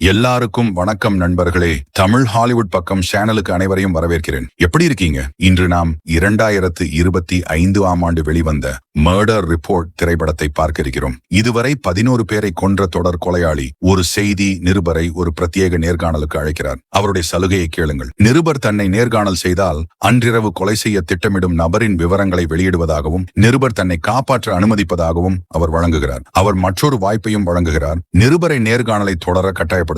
எல்லாருக்கும் வணக்கம் நண்பர்களே. தமிழ் ஹாலிவுட் பக்கம் சேனலுக்கு அனைவரையும் வரவேற்கிறேன். எப்படி இருக்கீங்க? இன்று நாம் 2025ஆம் ஆண்டு வெளிவந்த மர்டர் ரிப்போர்ட் திரைப்படத்தை பார்க்க இருக்கிறோம். இதுவரை 11 பேரை கொன்ற தொடர் கொலையாளி ஒரு செய்தி நிருபரை ஒரு பிரத்யேக நேர்காணலுக்கு அழைக்கிறார். அவருடைய சலுகையை கேளுங்கள். நிருபர் தன்னை நேர்காணல் செய்தால் அன்றிரவு கொலை செய்ய திட்டமிடும் நபரின் விவரங்களை வெளியிடுவதாகவும் நிருபர் தன்னை காப்பாற்ற அனுமதிப்பதாகவும் அவர் வழங்குகிறார். அவர் மற்றொரு வாய்ப்பையும் வழங்குகிறார். நிருபரை நேர்காணலை தொடர கட்டாயப்படுத்துகிறார்.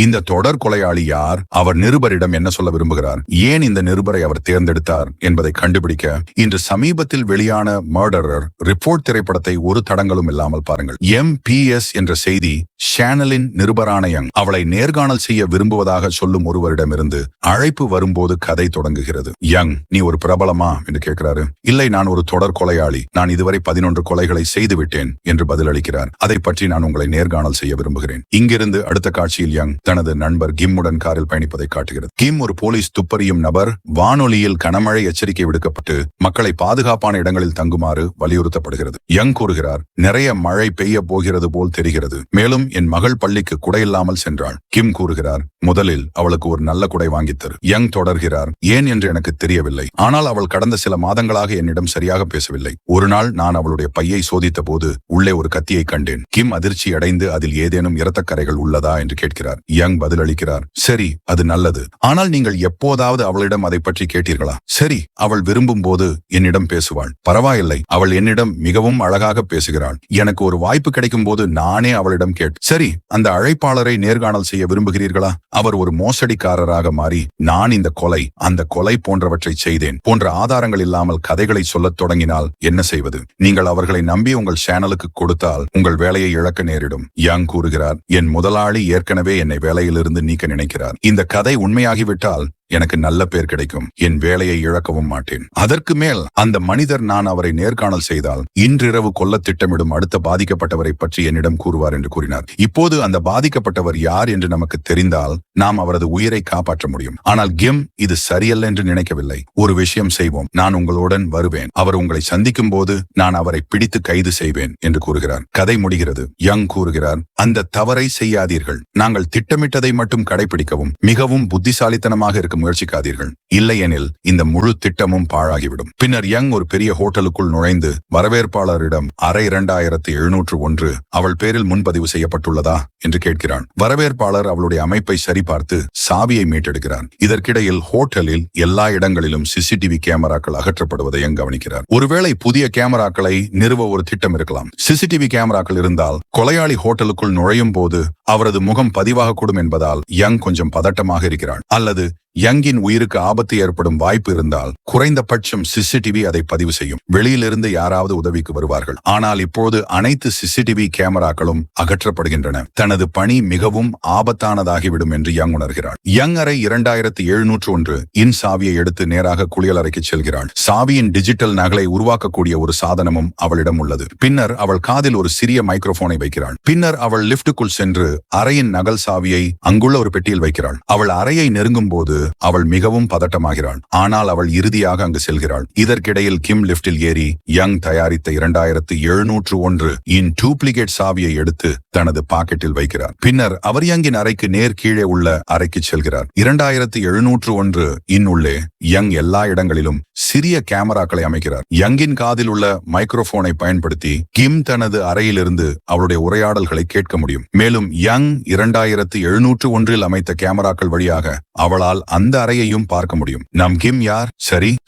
இந்த தொடர் கொலையாளி யார்? அவர் நிருபரிடம் என்ன சொல்ல விரும்புகிறார்? ஏன் இந்த நிருபரை அவர் தேர்ந்தெடுத்தார் என்பதை கண்டுபிடிக்க இன்று சமீபத்தில் வெளியான மர்டரர் ரிப்போர்ட் திரைப்படத்தை ஒரு தடங்களும் இல்லாமல் பாருங்கள். MPS என்ற செய்தி சேனலின் நிருபரான யங் அவளை நேர்காணல் செய்ய விரும்புவதாக சொல்லும் ஒருவரிடமிருந்து அழைப்பு வரும்போது கதை தொடங்குகிறது. யங், நீ ஒரு பிரபலமா என்று கேட்கிறாரு. இல்லை, நான் ஒரு தொடர் கொலையாளி. நான் இதுவரை 11 கொலைகளை செய்துவிட்டேன் என்று பதிலளிக்கிறார். அதை பற்றி நான் உங்களை நேர்காணல் செய்ய விரும்புகிறேன். இங்கிருந்து அடுத்த காட்சியில் யங் தனது நண்பர் கிம்முடன் காரில் பயணிப்பதை காட்டுகிறது. கிம் ஒரு போலீஸ் துப்பறியும் நபர். வானொலியில் கனமழை எச்சரிக்கை விடுக்கப்பட்டு மக்களை பாதுகாப்பான இடங்களில் தங்குமாறு வலியுறுத்தப்படுகிறது. யங் கூறுகிறார், நிறைய மழை பெய்ய போகிறது போல் தெரிகிறது. மேலும் என் மகள் பள்ளிக்கு குடை இல்லாமல் சென்றாள். கிம் கூறுகிறார், முதலில் அவளுக்கு ஒரு நல்ல குடை வாங்கித்தரு. யங் தொடர்கிறார், ஏன் என்று எனக்கு தெரியவில்லை. ஆனால் அவள் கடந்த சில மாதங்களாக என்னிடம் சரியாக பேசவில்லை. ஒரு நாள் நான் அவளுடைய பையை சோதித்த போது உள்ளே ஒரு கத்தியை கண்டேன். கிம் அதிர்ச்சி அடைந்து அதில் ஏதேனும் இரத்தக்கரைகள் உள்ளதா என்று கேட்கிறார். யங் பதிலளிக்கிறார், சரி, அது நல்லது. ஆனால் நீங்கள் எப்போதாவது அவளிடம் அதை பற்றி கேட்டீர்களா? சரி, அவள் விரும்பும் போது என்னிடம் பேசுவாள். பரவாயில்லை, அவள் என்னிடம் மிகவும் அழகாக பேசுகிறாள். எனக்கு ஒரு வாய்ப்பு கிடைக்கும் போது நானே அவளிடம் சரி, அந்த அழைப்பாளரை நேர்காணல் செய்ய விரும்புகிறீர்களா? அவர் ஒரு மோசடிக்காரராக மாறி நான் இந்த கொலை அந்த கொலை போன்றவற்றை செய்தேன் போன்ற ஆதாரங்கள் இல்லாமல் கதைகளை சொல்லத் தொடங்கினால் என்ன செய்வது? நீங்கள் அவர்களை நம்பி உங்கள் சேனலுக்கு கொடுத்தால் உங்கள் வேலையை இழக்க நேரிடும். யங் கூறுகிறார், என் முதலாளி ஏற்கனவே என்னை வேலையிலிருந்து நீக்க நினைக்கிறார். இந்த கதை உண்மையாகிவிட்டால் எனக்கு நல்ல பேர் கிடைக்கும். என் வேலையை இழக்கவும் மாட்டேன். அதற்கு மேல் அந்த மனிதர் நான் அவரை நேர்காணல் செய்தால் இன்றிரவு கொல்ல திட்டமிடும் அடுத்த பாதிக்கப்பட்டவரை பற்றி என்னிடம் கூறுவார் என்று கூறினார். இப்போது அந்த பாதிக்கப்பட்டவர் யார் என்று நமக்கு தெரிந்தால் நாம் அவரது உயிரை காப்பாற்ற முடியும். ஆனால் கிம் இது சரியல்ல என்று நினைக்கவில்லை. ஒரு விஷயம் செய்வோம், நான் உங்களுடன் வருவேன். அவர் உங்களை சந்திக்கும் போது நான் அவரை பிடித்து கைது செய்வேன் என்று கூறுகிறார். கதை முடிகிறது. யங் கூறுகிறார், அந்த தவறை செய்யாதீர்கள். நாங்கள் திட்டமிட்டதை மட்டும் கடைபிடிக்கவும் மிகவும் புத்திசாலித்தனமாக இருக்க முயற்சிக்காதீர்கள். இல்லையெனில் இந்த முழு திட்டமும் பாழாகிவிடும். பின்னர் யங் ஒரு பெரிய ஹோட்டலுக்குள் நுழைந்து வரவேற்பாளரிடம் அறை 2701 அவள் பேரில் முன்பதிவு செய்யப்பட்டுள்ளதா என்று கேட்கிறான். வரவேற்பாளர் அவளுடைய அமைப்பை சரிபார்த்து சாவியை மீட்டெடுக்கிறார். இதற்கிடையில் ஹோட்டலில் எல்லா இடங்களிலும் CCTV கேமராக்கள் அகற்றப்படுவதை யங் கவனிக்கிறார். ஒருவேளை புதிய கேமராக்களை நிறுவ ஒரு திட்டம் இருக்கலாம். CCTV கேமராக்கள் இருந்தால் கொலையாளி ஹோட்டலுக்குள் நுழையும் போது அவரது முகம் பதிவாகக்கூடும் என்பதால் யங் கொஞ்சம் பதட்டமாக இருக்கிறாள். அல்லது யங்கின் உயிருக்கு ஆபத்து ஏற்படும் வாய்ப்பு இருந்தால் குறைந்தபட்சம் CCTV அதை பதிவு செய்யும். வெளியிலிருந்து யாராவது உதவிக்கு வருவார்கள். ஆனால் இப்போது அனைத்து CCTV கேமராக்களும் அகற்றப்படுகின்றன. தனது பணி மிகவும் ஆபத்தானதாகிவிடும் என்று யங் உணர்கிறாள். யங் அறை 2701 இன் சாவியை எடுத்து நேராக குளியலறைக்கு செல்கிறாள். சாவியின் டிஜிட்டல் நகலை உருவாக்கக்கூடிய ஒரு சாதனமும் அவளிடம் உள்ளது. பின்னர் அவள் காதில் ஒரு சிறிய மைக்ரோபோனை வைக்கிறாள். பின்னர் அவள் லிப்டுக்குள் சென்று அறையின் நகல் சாவியை அங்குள்ள ஒரு பெட்டியில் வைக்கிறாள். அவள் அறையை நெருங்கும் போது அவள் மிகவும் பதட்டமாகிறாள். ஆனால் அவள் இறுதியாக அங்கு செல்கிறாள். இதற்கிடையில் கிம் லிப்டில் ஏறி யங் தயாரித்த 2701 இன் டூப்ளிகேட் சாவியை எடுத்து தனது பாக்கெட்டில் வைக்கிறார். பின்னர் அவர் யங்கின் அறைக்கு நேர் கீழே உள்ள அறைக்கு செல்கிறார். 2701 இன் உள்ளே யங் எல்லா இடங்களிலும் சிறிய கேமராக்களை அமைக்கிறார். யங்கின் காதில் உள்ள மைக்ரோபோனை பயன்படுத்தி கிம் தனது அறையிலிருந்து அவளுடைய உரையாடல்களை கேட்க முடியும். மேலும் யங் 2701 அமைத்த கேமராக்கள் வழியாக அவளால் அந்த அறையையும் பார்க்க முடியும். நம் கிம் யார்?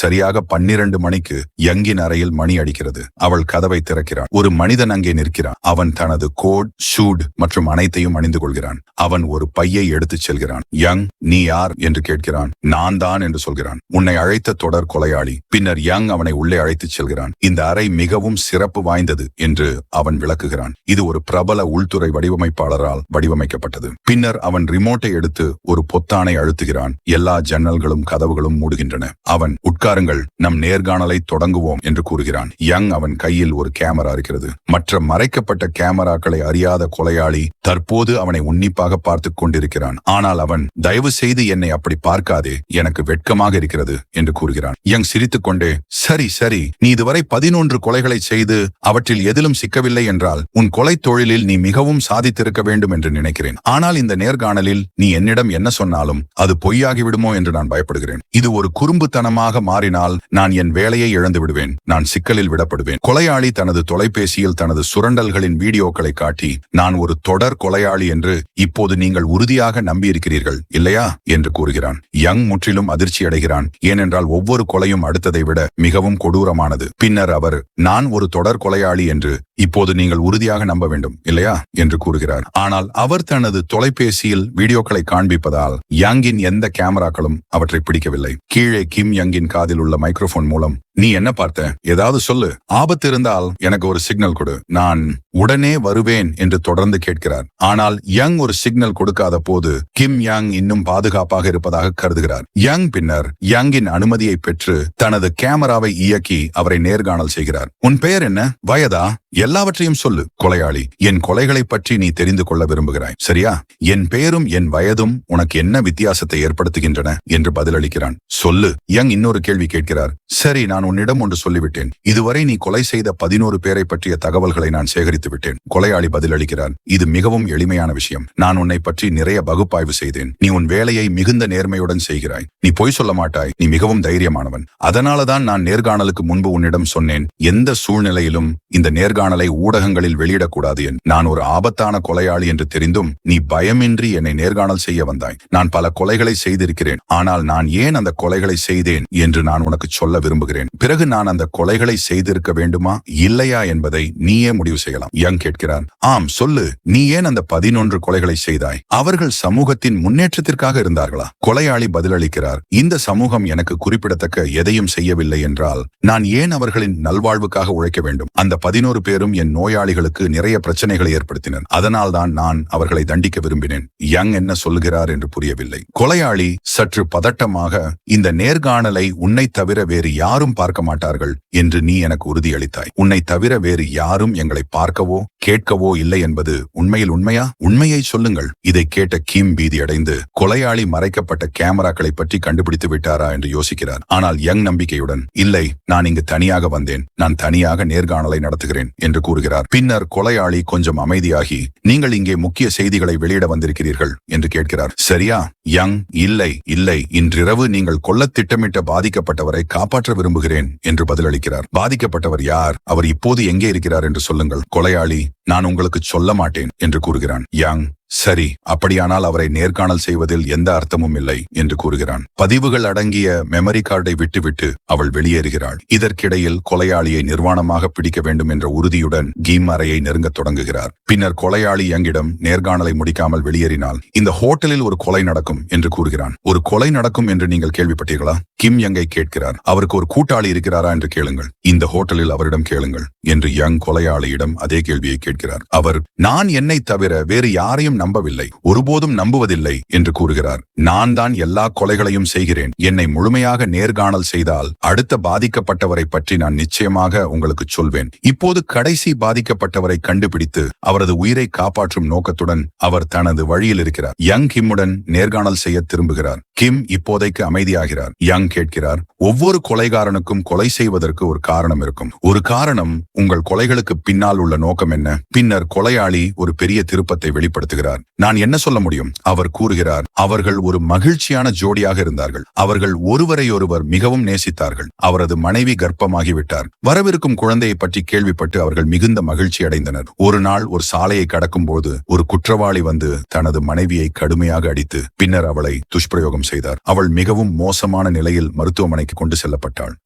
சரியாக 12 மணிக்கு யங்கின் அறையில் மணி அடிக்கிறது. அவள் கதவை திறக்கிறான். ஒரு மனிதன் அங்கே நிற்கிறான். அவன் தனது கோட், ஷூட் மற்றும் அனைத்தையும் அணிந்து கொள்கிறான். அவன் ஒரு பையை எடுத்துச் செல்கிறான். யங், நீ யார் என்று கேட்கிறான். நான் தான் என்று சொல்கிறான். உன்னை அழைத்த தொடர் கொலையாளி. பின்னர் யங் அவனை உள்ளே அழைத்துச் செல்கிறான். இந்த அறை மிகவும் சிறப்பு வாய்ந்தது என்று அவன் விளக்குகிறான். இது ஒரு பிரபல உள்துறை வடிவமைப்பாளரால் வடிவமைக்கப்பட்டது. பின்னர் அவன் ரிமோட்டை எடுத்து ஒரு பொத்தானை அழுத்துகிறான். எல்லா ஜன்னல்களும் கதவுகளும் மூடுகின்றன. அவன், உட்காருங்கள், நம் நேர்காணலை தொடங்குவோம் என்று கூறுகிறான். யங், அவன் கையில் ஒரு கேமரா இருக்கிறது. மற்ற மறைக்கப்பட்ட கேமராக்களை அறியாத கொலையாளி தற்போது அவனை உன்னிப்பாக பார்த்து கொண்டிருக்கிறான். ஆனால் அவன், தயவு செய்து என்னை அப்படி பார்க்காதே, எனக்கு வெட்கமாக இருக்கிறது என்று கூறுகிறான். யங் சிரித்துக் கொண்டே, சரி சரி, நீ இதுவரை 11 கொலைகளை செய்து அவற்றில் எதிலும் சிக்கவில்லை என்றால் உன் கொலை தொழிலில் நீ மிகவும் சாதித்திருக்க வேண்டும் என்று நினைக்கிறேன். ஆனால் இந்த நேர்காணலில் நீ என்னிடம் என்ன சொன்னாலும் அது பொய்யாகிவிடுமோ என்று நான் பயப்படுகிறேன். இது ஒரு குறும்புத்தனமாக மாறினால் நான் என் வேலையை இழந்து விடுவேன். நான் சிக்கலில் விடப்படுவேன். கொலையாளி தனது தொலைபேசியில் தனது சுரண்டல்களின் வீடியோக்களை காட்டி, நான் ஒரு தொடர் கொலையாளி என்று இப்போது நீங்கள் உறுதியாக நம்பியிருக்கிறீர்கள் இல்லையா என்று கூறுகிறான். யங் முற்றிலும் அதிர்ச்சி அடைகிறான். ஏனென்றால் ஒவ்வொரு கொலையும் அடுத்ததை விட மிகவும் கொடூரமானது. பின்னர் அவர், நான் ஒரு தொடர் கொலையாளி என்று இப்போது நீங்கள் உறுதியாக நம்ப வேண்டும் இல்லையா என்று கூறுகிறார். ஆனால் அவர் தனது தொலைபேசியில் வீடியோக்களை காண்பிப்பதால் யங்கின் எந்த கேமராக்களும் அவற்றை பிடிக்கவில்லை. கீழே கிம் யங்கின் காதில் உள்ள மைக்ரோபோன் மூலம், நீ என்ன பார்த்த, ஏதாவது சொல்லு, ஆபத்து இருந்தால் எனக்கு ஒரு சிக்னல் கொடு, நான் உடனே வருவேன் என்று தொடர்ந்து கேட்கிறார். ஆனால் யங் ஒரு சிக்னல் கொடுக்காத போது கிம் யங் இன்னும் பாதுகாப்பாக இருப்பதாக கருதுகிறார். யங் பின்னர் யங்கின் அனுமதியை பெற்று தனது கேமராவை இயக்கி அவரை நேர்காணல் செய்கிறார். உன் பெயர் என்ன, வயதா, எல்லாவற்றையும் சொல்லு. கொலையாளி, என் கொலைகளை பற்றி நீ தெரிந்து கொள்ள விரும்புகிறாய், சரியா? என் பெயரும் என் வயதும் உனக்கு என்ன வித்தியாசத்தை ஏற்படுத்துகின்றன என்று பதிலளிக்கிறான். சொல்லு. யங் இன்னொரு கேள்வி கேட்கிறார். சரி, நான் உன்னிடம் ஒன்று சொல்லிவிட்டேன். இதுவரை நீ கொலை செய்த 11 பேரை பற்றிய தகவல்களை நான் சேகரித்து விட்டேன். கொலையாளி பதிலளிக்கிறார். இது மிகவும் எளிமையான விஷயம். நான் உன்னை பற்றி நிறைய பகுப்பாய்வு செய்தேன். நீ உன் வேலையை மிகுந்த நேர்மையுடன் செய்கிறாய். நீ பொய் சொல்ல மாட்டாய். நீ மிகவும் தைரியமானவன். அதனாலதான் நான் நேர்காணலுக்கு முன்பு உன்னிடம் சொன்னேன், எந்த சூழ்நிலையிலும் இந்த நேர்காணலை ஊடகங்களில் வெளியிடக்கூடாது. நான் ஒரு ஆபத்தான கொலையாளி என்று தெரிந்தும் நீ பயமின்றி என்னை நேர்காணல் செய்ய வந்தாய். நான் பல கொலைகளை செய்திருக்கிறேன். ஆனால் நான் ஏன் அந்த கொலைகளை செய்தேன் என்று நான் உனக்கு சொல்ல விரும்புகிறேன். பிறகு நான் அந்த கொலைகளை செய்திருக்க வேண்டுமா இல்லையா என்பதை நீயே முடிவு செய்யலாம். யங் கேட்கிறார். ஆம், சொல்லு. நீ ஏன் அந்த 11 கொலைகளை செய்தாய்? அவர்கள் சமூகத்தின் முன்னேற்றத்திற்காக இருந்தார்களா? கொலையாளி பதிலளிக்கிறார். இந்த சமூகம் எனக்கு குறிப்பிடத்தக்க எதையும் செய்யவில்லை என்றால் நான் ஏன் அவர்களின் நல்வாழ்வுக்காக உழைக்க வேண்டும்? அந்த 11 பேரும் என் நோயாளிகளுக்கு நிறைய பிரச்சனைகளை ஏற்படுத்தினர். அதனால்தான் நான் அவர்களை தண்டிக்க விரும்பினேன். யங் என்ன சொல்கிறார் என்று புரியவில்லை. கொலையாளி சற்று பதட்டமாக, இந்த நேர்காணலை உன்னை தவிர வேறு யாரும் பார்க்க மாட்டார்கள் என்று நீ எனக்கு உறுதியளித்தாய். உன்னை தவிர வேறு யாரும் எங்களை பார்க்கவோ கேட்கவோ இல்லை என்பது உண்மையில் உண்மையா? உண்மையை சொல்லுங்கள். இதை கேட்ட கிம் பீதியடைந்து, கொலையாளி மறைக்கப்பட்ட கேமராக்களை பற்றி கண்டுபிடித்து விட்டாரா என்று யோசிக்கிறார். ஆனால் யங் நம்பிக்கையுடன், இல்லை, நான் இங்கு தனியாக வந்தேன். நான் தனியாக நேர்காணலை நடத்துகிறேன் என்று கூறுகிறார். பின்னர் கொலையாளி கொஞ்சம் அமைதியாகி, நீங்கள் இங்கே முக்கிய செய்திகளை வெளியிட வந்திருக்கிறீர்கள் என்று கேட்கிறார். சரியா? யங், இல்லை இல்லை, இன்றிரவு நீங்கள் கொல்லத் திட்டமிட்ட பாதிக்கப்பட்டவரை காப்பாற்ற விரும்புகிறேன் என்று பதிலளிக்கிறார். பாதிக்கப்பட்டவர் யார்? அவர் இப்போது எங்கே இருக்கிறார் என்று சொல்லுங்கள். கொலையாளி, நான் உங்களுக்கு சொல்ல மாட்டேன் என்று கூறுகிறான். யங், சரி, அப்படியானால் அவரை நேர்காணல் செய்வதில் எந்த அர்த்தமும் இல்லை என்று கூறுகிறான். பதிவுகள் அடங்கிய மெமரி கார்டை விட்டுவிட்டு அவள் வெளியேறுகிறாள். இதற்கிடையில் கொலையாளியை நிர்வாணமாக பிடிக்க வேண்டும் என்ற உறுதியுடன் கிம் அறையை நெருங்கத் தொடங்குகிறார். பின்னர் கொலையாளி யங்கிடம் நேர்காணலை முடிக்காமல் வெளியேறினால் இந்த ஹோட்டலில் ஒரு கொலை நடக்கும் என்று கூறுகிறான். ஒரு கொலை நடக்கும் என்று நீங்கள் கேள்விப்பட்டீர்களா? கிம் யங்கை கேட்கிறார். அவருக்கு ஒரு கூட்டாளி இருக்கிறாரா என்று கேளுங்கள். இந்த ஹோட்டலில் அவரிடம் கேளுங்கள் என்று யங் கொலையாளியிடம் அதே கேள்வியை கேட்கிறார். அவர், நான் என்னை தவிர வேறு யாரையும் நம்பவில்லை, ஒருபோதும் நம்புவதில்லை என்று கூறுகிறார். நான் தான் எல்லா கொலைகளையும் செய்கிறேன். என்னை முழுமையாக நேர்காணல் செய்தால் அடுத்த பாதிக்கப்பட்டவரை பற்றி நான் நிச்சயமாக உங்களுக்கு சொல்வேன். இப்போது கடைசி பாதிக்கப்பட்டவரை கண்டுபிடித்து அவரது உயிரை காப்பாற்றும் நோக்கத்துடன் அவர் தனது வழியில் இருக்கிறார். யங் கிம்முடன் நேர்காணல் செய்ய திரும்புகிறார். கிம் இப்போதைக்கு அமைதியாகிறார். யங் கேட்கிறார், ஒவ்வொரு கொலைகாரனுக்கும் கொலை செய்வதற்கு ஒரு காரணம் இருக்கும். ஒரு காரணம், உங்கள் கொலைகளுக்கு பின்னால் உள்ள நோக்கம் என்ன? பின்னர் கொலையாளி ஒரு பெரிய திருப்பத்தை வெளிப்படுத்துகிறார். நான் என்ன சொல்ல முடியும்? அவர் கூறுகிறார், அவர்கள் ஒரு மகிழ்ச்சியான ஜோடியாக இருந்தார்கள். அவர்கள் ஒருவரையொருவர் மிகவும் நேசித்தார்கள். அவரது மனைவி கர்ப்பமாகிவிட்டார். வரவிருக்கும் குழந்தையை பற்றி கேள்விப்பட்டு அவர்கள் மிகுந்த மகிழ்ச்சி அடைந்தனர். ஒரு நாள் ஒரு சாலையை கடக்கும் போது ஒரு குற்றவாளி வந்து தனது மனைவியை கடுமையாக அடித்து பின்னர் அவளை துஷ்பிரயோகம் செய்தார். அவள் மிகவும் மோசமான நிலையில் மருத்துவமனைக்கு கொண்டு செல்லப்பட்டாள்.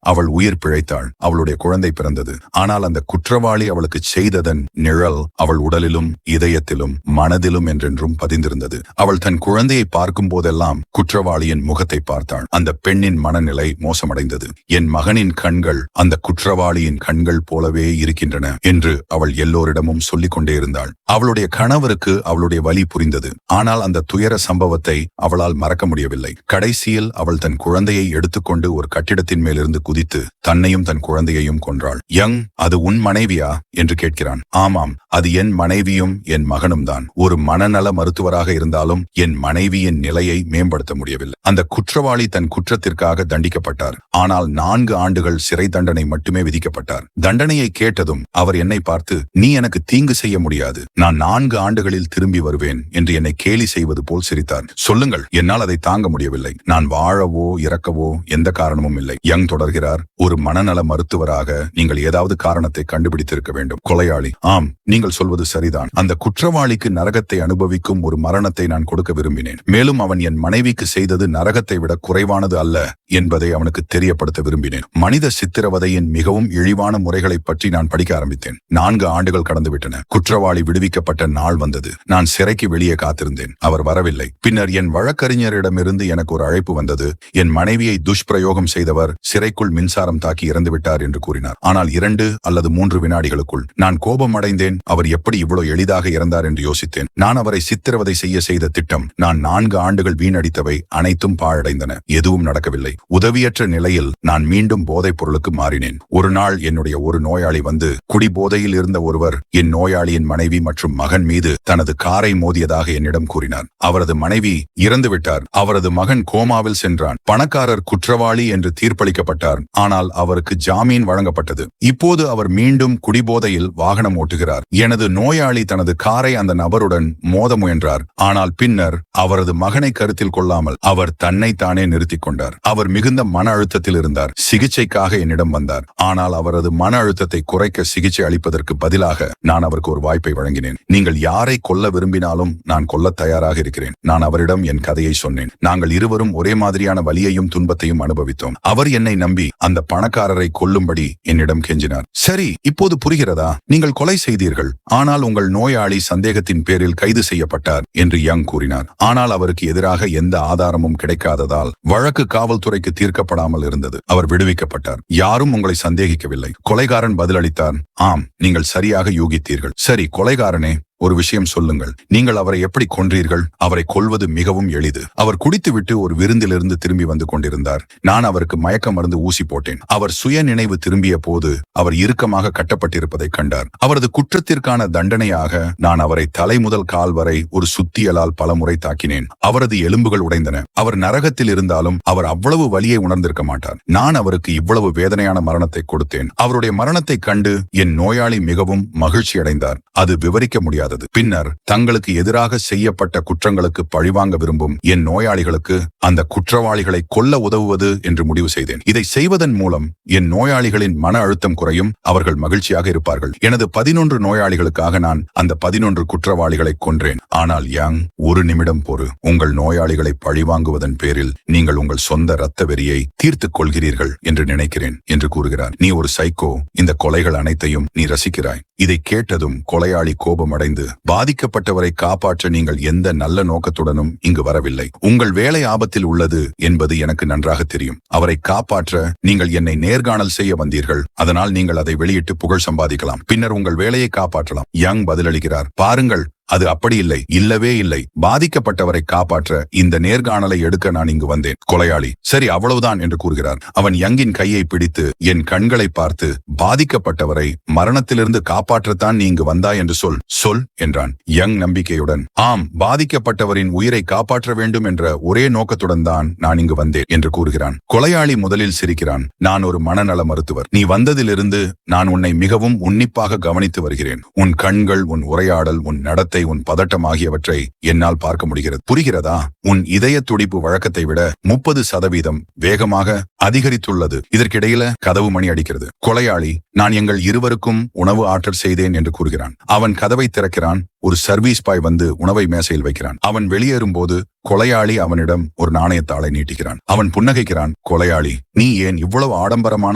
அவள் உயிர் பிழைத்தாள். அவளுடைய குழந்தை பிறந்தது. ஆனால் அந்த குற்றவாளி அவளுக்கு செய்ததன் நிழல் அவள் உடலிலும் இதயத்திலும் மனதிலும் என்றென்றும் பதிந்திருந்தது. அவள் தன் குழந்தையை பார்க்கும் போதெல்லாம் குற்றவாளியின் முகத்தை பார்த்தாள். அந்த பெண்ணின் மனநிலை மோசமடைந்தது. என் மகனின் கண்கள் அந்த குற்றவாளியின் கண்கள் போலவே இருக்கின்றன என்று அவள் எல்லோரிடமும் சொல்லிக் கொண்டே இருந்தாள். அவளுடைய கணவருக்கு அவளுடைய வலி புரிந்தது. ஆனால் அந்த துயர சம்பவத்தை அவளால் மறக்க முடியவில்லை. முடியவில்லை. கடைசியில் அவள் தன் குழந்தையை எடுத்துக்கொண்டு ஒரு கட்டிடத்தின் மேலிருந்து குதித்து தன்னையும் தன் குழந்தையையும் கொன்றாள். யங், அது உன் மனைவியா என்று கேட்கிறான். ஆமாம், அது என் மனைவியும் என் மகனும் தான். ஒரு மனநல மருத்துவராக இருந்தாலும் என் மனைவியின் நிலையை மேம்படுத்த முடியவில்லை. அந்த குற்றவாளி தன் குற்றத்திற்காக தண்டிக்கப்பட்டார். ஆனால் 4 ஆண்டுகள் சிறை தண்டனை மட்டுமே விதிக்கப்பட்டார். தண்டனையை கேட்டதும் அவர் என்னை பார்த்து, நீ எனக்கு தீங்கு செய்ய முடியாது, நான் 4 ஆண்டுகளில் திரும்பி வருவேன் என்று என்னை கேலி செய்வது போல் சிரித்தார். சொல்லுங்கள், என்னால் அதை தாங்க முடியவில்லை. நான் வாழவோ இறக்கவோ எந்த காரணமும் இல்லை. யங் தொடர்கிறார், ஒரு மனநல மருத்துவராக நீங்கள் ஏதாவது காரணத்தை கண்டுபிடித்திருக்க வேண்டும். கொலையாளி, ஆம், நீங்கள் சொல்வது சரிதான். அந்த குற்றவாளிக்கு நரகத்தை அனுபவிக்கும் ஒரு மரணத்தை நான் கொடுக்க விரும்பினேன். மேலும் அவன் என் மனைவிக்கு செய்தது நரகத்தை விட குறைவானது அல்ல என்பதை அவனுக்கு தெரியப்படுத்த விரும்பினேன். மனித சித்திரவதையின் மிகவும் இழிவான முறைகளை பற்றி நான் படிக்க ஆரம்பித்தேன். 4 ஆண்டுகள் கடந்துவிட்டன. குற்றவாளி விடுவிக்கப்பட்ட நாள் வந்தது. நான் சிறைக்கு வெளியே காத்திருந்தேன். அவர் வரவில்லை. பின்னர் என் வழக்கறிஞரிடமிருந்து எனக்கு ஒரு அழைப்பு வந்தது. என் மனைவியை துஷ்பிரயோகம் செய்தவர் சிறைக்குள் மின்சாரம் தாக்கி இறந்துவிட்டார் என்று கூறினார். ஆனால் 2 அல்லது 3 வினாடிகளுக்குள் நான் கோபம் அடைந்தேன். அவர் எப்படி இவ்வளவு எளிதாக இறந்தார் என்று யோசித்தேன். நான் அவரை சித்திரவதை செய்த திட்டம், நான் 4 ஆண்டுகள் வீணடித்தவை அனைத்தும் பாழடைந்தன. எதுவும் நடக்கவில்லை. உதவியற்ற நிலையில் நான் மீண்டும் போதைப் பொருளுக்கு மாறினேன். ஒரு நாள் என்னுடைய ஒரு நோயாளி வந்து, குடிபோதையில் இருந்த ஒருவர் என் நோயாளியின் மனைவி மற்றும் மகன் மீது தனது காரை மோதியதாக என்னிடம் கூறினார். அவரது மனைவி இறந்துவிட்டார். அவரது மகன் கோமாவில் சென்றான். பணக்காரர் குற்றவாளி என்று தீர்ப்பளிக்கப்பட்டார். ஆனால் அவருக்கு ஜாமீன் வழங்கப்பட்டது. இப்போது அவர் மீண்டும் குடிபோதையில் வாகனம் ஓட்டுகிறார். எனது நோயாளி தனது காரை அந்த நபருடன் மோத முயன்றார். ஆனால் பின்னர் அவரது மகனை கருத்தில் கொள்ளாமல் அவர் தன்னைத்தானே நிறுத்திக் கொண்டார். அவர் மிகுந்த மன அழுத்தத்தில் இருந்தார். சிகிச்சைக்காக என்னிடம் வந்தார். ஆனால் அவரது மன அழுத்தத்தை குறைக்க சிகிச்சை அளிப்பதற்கு பதிலாக நான் அவருக்கு ஒரு வாய்ப்பை வழங்கினேன். நீங்கள் யாரை கொல்ல விரும்பினாலும் நான் கொல்ல தயாராக இருக்கிறேன். நான் அவரிடம் என் கதையை சொன்னேன். நாங்கள் இருவரும் ஒரே மாதிரியான வலியையும் துன்பத்தையும் அனுபவித்தோம். அவர் என்னை நம்பி அந்த பணக்காரரை கொல்லும்படி என்னிடம் கெஞ்சினார். சரி, இப்போது புரிகிறதா? நீங்கள் கொலை செய்தீர்கள். ஆனால் உங்கள் நோயாளி சந்தேகத்தின் பேரில் கைது செய்யப்பட்டார் என்று யங் கூறினார். ஆனால் அவருக்கு எதிராக எந்த ஆதாரமும் கிடைக்காததால் வழக்கு காவல்துறைக்கு தீர்க்கப்படாமல் இருந்தது. அவர் விடுவிக்கப்பட்டார். யாரும் உங்களை சந்தேகிக்கவில்லை. கொலைகாரன் பதிலளித்தார், ஆம், நீங்கள் சரியாக யூகித்தீர்கள். சரி, கொலைகாரனே, ஒரு விஷயம் சொல்லுங்கள். நீங்கள் அவரை எப்படி கொன்றீர்கள்? அவரை கொல்வது மிகவும் எளிது. அவர் குடித்துவிட்டு ஒரு விருந்திலிருந்து திரும்பி வந்து கொண்டிருந்தார். நான் அவருக்கு மயக்க மருந்து ஊசி போட்டேன். அவர் சுய நினைவு திரும்பிய போது அவர் இறுக்கமாக கட்டப்பட்டிருப்பதை கண்டார். அவரது குற்றத்திற்கான தண்டனையாக நான் அவரை தலை முதல் கால் வரை ஒரு சுத்தியலால் பலமுறை தாக்கினேன். அவரது எலும்புகள் உடைந்தன. அவர் நரகத்தில் இருந்தாலும் அவர் அவ்வளவு வலியை உணர்ந்திருக்க மாட்டார். நான் அவருக்கு இவ்வளவு வேதனையான மரணத்தை கொடுத்தேன். அவருடைய மரணத்தை கண்டு என் நோயாளி மிகவும் மகிழ்ச்சி அடைந்தார். அது விவரிக்க முடியாது. பின்னர் தங்களுக்கு எதிராக செய்யப்பட்ட குற்றங்களுக்கு பழிவாங்க விரும்பும் என் நோயாளிகளுக்கு அந்த குற்றவாளிகளை கொல்ல உதவுவது என்று முடிவு செய்தேன். இதை செய்வதன் மூலம் என் நோயாளிகளின் மன அழுத்தம் குறையும், அவர்கள் மகிழ்ச்சியாக இருப்பார்கள். எனது 11 நோயாளிகளுக்காக நான் அந்த 11 குற்றவாளிகளை கொன்றேன். ஆனால் யங், ஒரு நிமிடம் பொறு. உங்கள் நோயாளிகளை பழிவாங்குவதன் பேரில் நீங்கள் உங்கள் சொந்த இரத்த வெறியை தீர்த்துக் கொள்கிறீர்கள் என்று நினைக்கிறேன் என்று கூறுகிறார். நீ ஒரு சைக்கோ. இந்த கொலைகள் அனைத்தையும் நீ ரசிக்கிறாய். இதை கேட்டதும் கொலையாளி கோபமடைந்து, பாதிக்கப்பட்டவரை காப்பாற்ற நீங்கள் எந்த நல்ல நோக்கத்துடனும் இங்கு வரவில்லை. உங்கள் வேலை ஆபத்தில் உள்ளது என்பது எனக்கு நன்றாக தெரியும். அவரை காப்பாற்ற நீங்கள் என்னை நேர்காணல் செய்ய வந்தீர்கள். அதனால் நீங்கள் அதை வெளியிட்டு புகழ் சம்பாதிக்கலாம். பின்னர் உங்கள் வேலையை காப்பாற்றலாம். யங் பதிலளிக்கிறார், பாருங்கள், அது அப்படி இல்லை. இல்லவே இல்லை. பாதிக்கப்பட்டவரை காப்பாற்ற இந்த நேர்காணலை எடுக்க நான் இங்கு வந்தேன். கொலையாளி, சரி, அவ்வளவுதான் என்று கூறுகிறார். அவன் யங்கின் கையை பிடித்து என் கண்களை பார்த்து, பாதிக்கப்பட்டவரை மரணத்திலிருந்து காப்பாற்றத்தான் நீ இங்கு வந்தாய் என்று சொல் என்றான். யங் நம்பிக்கையுடன், ஆம், பாதிக்கப்பட்டவரின் உயிரை காப்பாற்ற வேண்டும் என்ற ஒரே நோக்கத்துடன் தான் நான் இங்கு வந்தேன் என்று கூறுகிறான். கொலையாளி முதலில் சிரிக்கிறான். நான் ஒரு மனநல மருத்துவர். நீ வந்ததிலிருந்து நான் உன்னை மிகவும் உன்னிப்பாக கவனித்து வருகிறேன். உன் கண்கள், உன் உரையாடல், உன் நடத்தை, உன் பதட்டம் ஆகியவற்றை என்னால் பார்க்க முடிகிறது. புரிகிறதா? உன் இதய துடிப்பு வழக்கத்தை விட 30% வேகமாக அதிகரித்துள்ளது. இதற்கிடையில கதவு மணி அடிக்கிறது. கொலையாளி, நான் எங்கள் இருவருக்கும் உணவு ஆர்டர் செய்தேன் என்று கூறுகிறான். அவன் கதவை திறக்கிறான். ஒரு சர்வீஸ் பாய் வந்து உணவை மேசையில் வைக்கிறான். அவன் வெளியேறும் போது கொலையாளி அவனிடம் ஒரு நாணயத்தாளை நீட்டுகிறான். அவன் புன்னகைக்கிறான். கொலையாளி, நீ ஏன் இவ்வளவு ஆடம்பரமான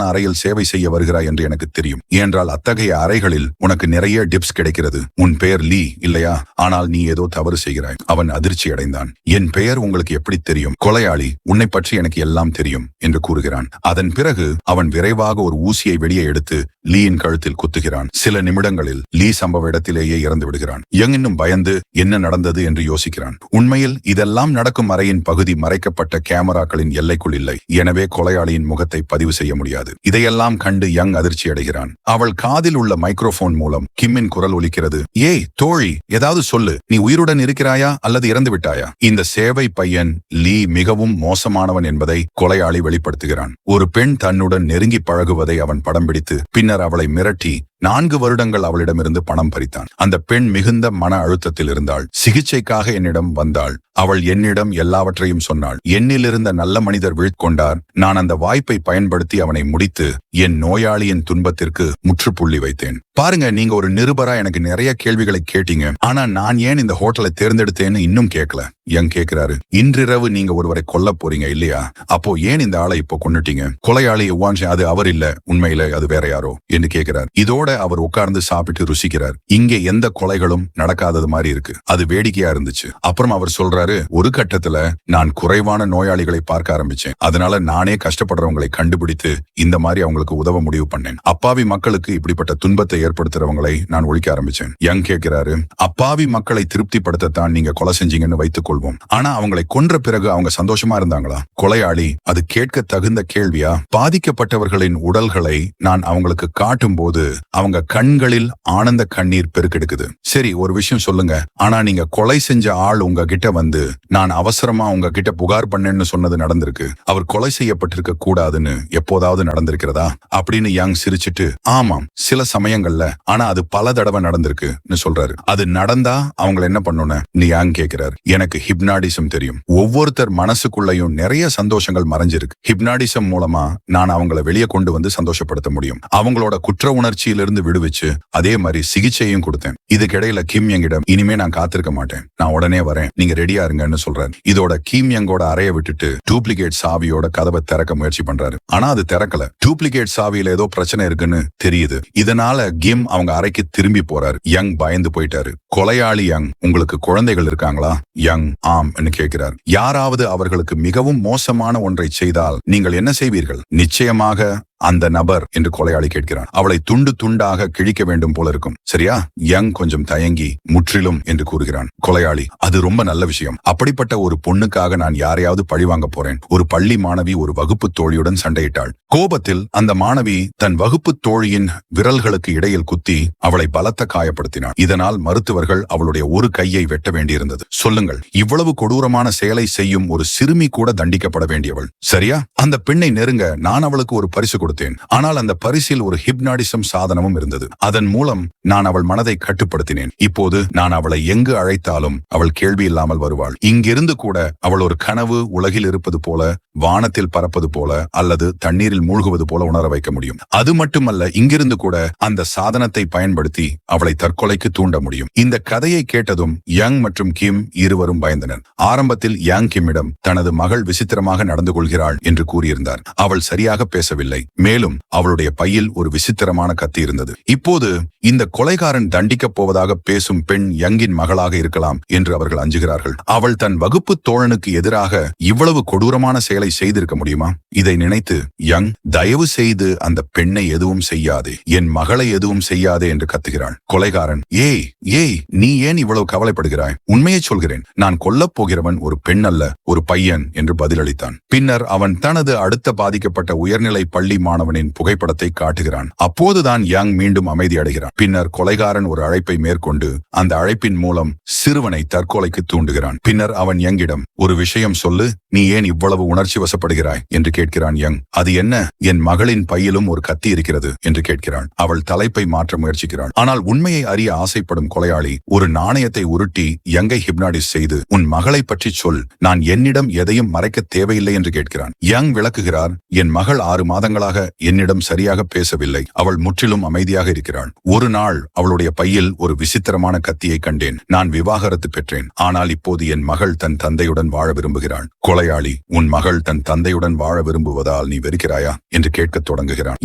அறையில் சேவை செய்ய வருகிறாய் என்று எனக்கு தெரியும். ஏனென்றால் அத்தகைய அறைகளில் உனக்கு நிறைய டிப்ஸ் கிடைக்கிறது. உன் பெயர் லீ இல்லையா? ஆனால் நீ ஏதோ தவறு செய்கிறாய். அவன் அதிர்ச்சி அடைந்தான். என் பெயர் உங்களுக்கு எப்படி தெரியும்? கொலையாளி, உன்னை பற்றி எனக்கு எல்லாம் தெரியும் என்று கூறுகிறான். அதன் பிறகு அவன் விரைவாக ஒரு ஊசியை வெளியே எடுத்து லீயின் கழுத்தில் குத்துகிறான். சில நிமிடங்களில் லீ சம்பவ இடத்திலேயே இறந்து விடுகிறான். யங் இன்னும் பயந்து என்ன நடந்தது என்று யோசிக்கிறான். உண்மையில் இதெல்லாம் இதெல்லாம் நடக்கும் அறையின் பகுதி மறைக்கப்பட்ட கேமராக்களின் எல்லைக்குள் இல்லை. எனவே கொலையாளியின் முகத்தை பதிவு செய்ய முடியாது. இதையெல்லாம் கண்டு யங் அதிர்ச்சி அடைகிறான். அவள் காதில் உள்ள மைக்ரோபோன் மூலம் கிம்மின் குரல் ஒலிக்கிறது. ஏய் தோழி, ஏதாவது சொல்லு. நீ உயிருடன் இருக்கிறாயா அல்லது இறந்து விட்டாயா? இந்த சேவை பையன் லீ மிகவும் மோசமானவன் என்பதை கொலையாளி வெளிப்படுத்துகிறான். ஒரு பெண் தன்னுடன் நெருங்கி பழகுவதை அவன் படம் பிடித்து பின்னர் அவளை மிரட்டி 4 வருடங்கள் அவளிடமிருந்து பணம் பறித்தான். அந்த பெண் மிகுந்த மன அழுத்தத்தில் இருந்தாள். சிகிச்சைக்காக என்னிடம் வந்தாள். அவள் என்னிடம் எல்லாவற்றையும் சொன்னாள். என்னிலிருந்த நல்ல மனிதர் வீழ்கொண்டார். நான் அந்த வாய்ப்பை பயன்படுத்தி அவனை முடித்து என் நோயாளியின் துன்பத்திற்கு முற்றுப்புள்ளி வைத்தேன். பாருங்க, நீங்க ஒரு நிருபரா எனக்கு நிறைய கேள்விகளை கேட்டீங்க. ஆனா நான் ஏன் இந்த ஹோட்டலை தேர்ந்தெடுத்தேன்னு இன்னும் கேட்கல. யங் கேட்கிறாரு, இன்றிரவு நீங்க ஒருவரை கொல்ல போறீங்க இல்லையா? அப்போ ஏன் இந்த ஆளை இப்போ கொன்னுட்டீங்க? கொலையாளி அது அவர் இல்ல, உண்மையில அது வேற யாரோ என்று கேட்கிறார். இதோட அவர் உட்கார்ந்து சாப்பிட்டு ருசிக்கிறார். இங்கே எந்த கொலைகளும் நடக்காதது மாதிரி இருக்கு. அது வேடிக்கையா இருந்துச்சு. அப்புறம் அவர் சொல்றாரு, ஒரு கட்டத்துல நான் குறைவான நோயாளிகளை பார்க்க ஆரம்பிச்சேன். அதனால நானே கஷ்டப்படுறவங்களை கண்டுபிடித்து இந்த மாதிரி அவங்களுக்கு உதவ முடிவு பண்ணேன். அப்பாவி மக்களுக்கு இப்படிப்பட்ட துன்பத்தை ஏற்படுத்துறவங்களை நான் ஒழிக்க ஆரம்பிச்சேன். யங் கேட்கிறாரு, அப்பாவி மக்களை திருப்திப்படுத்தத்தான் நீங்க கொலை செஞ்சீங்கன்னு வைத்துக் கொள்வோம். ஆனா அவங்களை கொன்ற பிறகு அவங்க சந்தோஷமா இருந்தாங்களா? கொலையாளி, அது கேட்க தகுந்த கேள்வியா? பாதிக்கப்பட்டவர்களின் உடல்களை நான் அவங்களுக்கு காட்டும் போது அவங்க கண்களில் ஆனந்த கண்ணீர் பெருக்கெடுக்குது. சரி, ஒரு விஷயம் சொல்லுங்க. ஆனா நீங்க கொலை செஞ்ச ஆள் உங்ககிட்ட வந்து நான் அவசரமா உங்ககிட்ட புகார் பண்ணேன்னு சொன்னது நடந்திருக்கு. அவர் கொலை செய்யப்பட்டிருக்க கூடாதுன்னு எப்போதாவது நடந்திருக்கிறதா அப்படின்னு யங் சிரிச்சிட்டு, ஆமாம், சில சமயங்கள்ல, ஆனா அது பல தடவை நடந்திருக்குன்னு சொல்றாரு. அது நடந்தா அவங்களை என்ன பண்ணணும்னு நீ யங் கேட்கிறாரு. எனக்கு ஹிப்னாடிசம் தெரியும். ஒவ்வொருத்தர் மனசுக்குள்ளயும் நிறைய சந்தோஷங்கள் மறைஞ்சிருக்கு. ஹிப்னாடிசம் மூலமா நான் அவங்களை வெளியே கொண்டு வந்து சந்தோஷப்படுத்த முடியும். அவங்களோட குற்ற உணர்ச்சியிலிருந்து விடுவிச்சு அதே மாதிரி சிகிச்சையும் கொடுத்தேன். இதுக்கிடையில கிம் யங்கிடம், இனிமே நான் காத்திருக்க மாட்டேன், நான் உடனே வரேன், நீங்க ரெடியா இருங்கன்னு சொல்றாரு. இதோட கிம் யங்கோட அறைய விட்டுட்டு டூப்ளிகேட் சாவியோட கதவை திறக்க முயற்சி பண்றாரு. ஆனா அது திறக்கல. டூப்ளிகேட் சாவியில ஏதோ பிரச்சனை இருக்குன்னு தெரியுது. இதனால கிம் அவங்க அறைக்கு திரும்பி போறாரு. யங் பயந்து போயிட்டாரு. கொலையாளி யங், உங்களுக்கு குழந்தைகள் இருக்காங்களா? யங் ஆம் என்று கேட்கிறார். யாராவது அவர்களுக்கு மிகவும் மோசமான ஒன்றை செய்தால் நீங்கள் என்ன செய்வீர்கள்? நிச்சயமாக அந்த நபர் என்று கொலையாளி கேட்கிறான். அவளை துண்டு துண்டாக கிழிக்க வேண்டும் போல இருக்கும், சரியா? யங் கொஞ்சம் தயங்கி முற்றிலும் என்று கூறுகிறான். கொலையாளி, அது ரொம்ப நல்ல விஷயம். அப்படிப்பட்ட ஒரு பொண்ணுக்காக நான் யாரையாவது பழிவாங்க போறேன். ஒரு பள்ளி மாணவி ஒரு வகுப்பு தோழியுடன் சண்டையிட்டாள். கோபத்தில் அந்த மாணவி தன் வகுப்பு தோழியின் விரல்களுக்கு இடையில் குத்தி அவளை பலத்த காயப்படுத்தினாள். இதனால் மருத்துவர்கள் அவளுடைய ஒரு கையை வெட்ட வேண்டியிருந்தது. சொல்லுங்கள், இவ்வளவு கொடூரமான செயலை செய்யும் ஒரு சிறுமி கூட தண்டிக்கப்பட வேண்டியவள், சரியா? அந்த பெண்ணை நெருங்க நான் அவளுக்கு ஒரு பரிசு கொடுத்தேன். ஆனால் அந்த பரிசில் ஒரு ஹிப்னாடிசம் சாதனமும் இருந்தது. அதன் மூலம் நான் அவள் மனதை கட்டுப்படுத்தினேன். இப்போது நான் அவளை எங்கு அழைத்தாலும் அவள் கேள்வி இல்லாமல் வருவாள். இங்கிருந்து கூட அவள் ஒரு கனவு உலகில் இருப்பது போல, வானத்தில் பறப்பது போல அல்லது தண்ணீரில் மூழ்குவது போல உணர வைக்க முடியும். அது மட்டுமல்ல, இங்கிருந்து கூட அந்த சாதனத்தை பயன்படுத்தி அவளை தற்கொலைக்கு தூண்ட முடியும். இந்த கதையை கேட்டதும் யங் மற்றும் கிம் இருவரும் பயந்தனர். ஆரம்பத்தில் யங் கிம்மிடம் தனது மகள் விசித்திரமாக நடந்து கொள்கிறாள் என்று கூறியிருந்தார். அவள் சரியாக பேசவில்லை. மேலும் அவளுடைய பையில் ஒரு விசித்திரமான கத்தி இருந்தது. இப்போது இந்த கொலைகாரன் தண்டிக்கப் போவதாக பேசும் பெண் யங்கின் மகளாக இருக்கலாம் என்று அவர்கள் அஞ்சுகிறார்கள். அவள் தன் வகுப்பு தோழனுக்கு எதிராக இவ்வளவு கொடூரமான செயலை செய்திருக்க முடியுமா? இதை நினைத்து யங், தயவு செய்து அந்த பெண்ணை எதுவும் செய்யாதே, என் மகளை எதுவும் செய்யாதே என்று கத்துகிறாள். கொலைகாரன், ஏய் ஏய், நீ ஏன் இவ்வளவு கவலைப்படுகிறாய்? உண்மையை சொல்கிறேன், நான் கொல்லப் போகிறவன் ஒரு பெண் அல்ல, ஒரு பையன் என்று பதிலளித்தான். பின்னர் அவன் தனது அடுத்த பாதிக்கப்பட்ட உயர்நிலை பள்ளி மாணவனின் புகைப்படத்தை காட்டுகிறான். அப்போதுதான் யங் மீண்டும் அமைதி அடைகிறான். பின்னர் கொலைகாரன் ஒரு அழைப்பை மேற்கொண்டு அந்த அழைப்பின் மூலம் சிறுவனை தற்கொலைக்கு தூண்டுகிறான். பின்னர் அவன் யங்கிடம், ஒரு விஷயம் சொல்லு, நீ ஏன் இவ்வளவு உணர்ச்சி வசப்படுகிறாய் என்று கேட்கிறான். யங், அது என்ன? என் மகளின் பையிலும் ஒரு கத்தி இருக்கிறது என்று கேட்கிறான். அவள் தலைப்பை மாற்ற முயற்சிக்கிறாள். ஆனால் உண்மையை அறிய ஆசைப்படும் கொலையாளி ஒரு நாணயத்தை உருட்டி யங்கை ஹிப்னாடிஸ் செய்து, உன் மகளை பற்றி சொல், நான் என்னிடம் எதையும் மறைக்க தேவையில்லை என்று கேட்கிறான். யங் விளக்குகிறார், என் மகள் 6 மாதங்களாக என்னிடம் சரியாக பேசவில்லை. அவள் முற்றிலும் அமைதியாக இருக்கிறாள். ஒரு நாள் அவளுடைய பையில் ஒரு விசித்திரமான கத்தியை கண்டேன். நான் விவாகரத்து பெற்றேன். ஆனால் இப்போது என் மகள் தன் தந்தையுடன் வாழ விரும்புகிறாள். கொலை கொலையாளி, உன் மகள் தன் தந்தையுடன் வாழ விரும்புவதால் நீ வெறுக்கிறாயா என்று கேட்கத் தொடங்குகிறான்.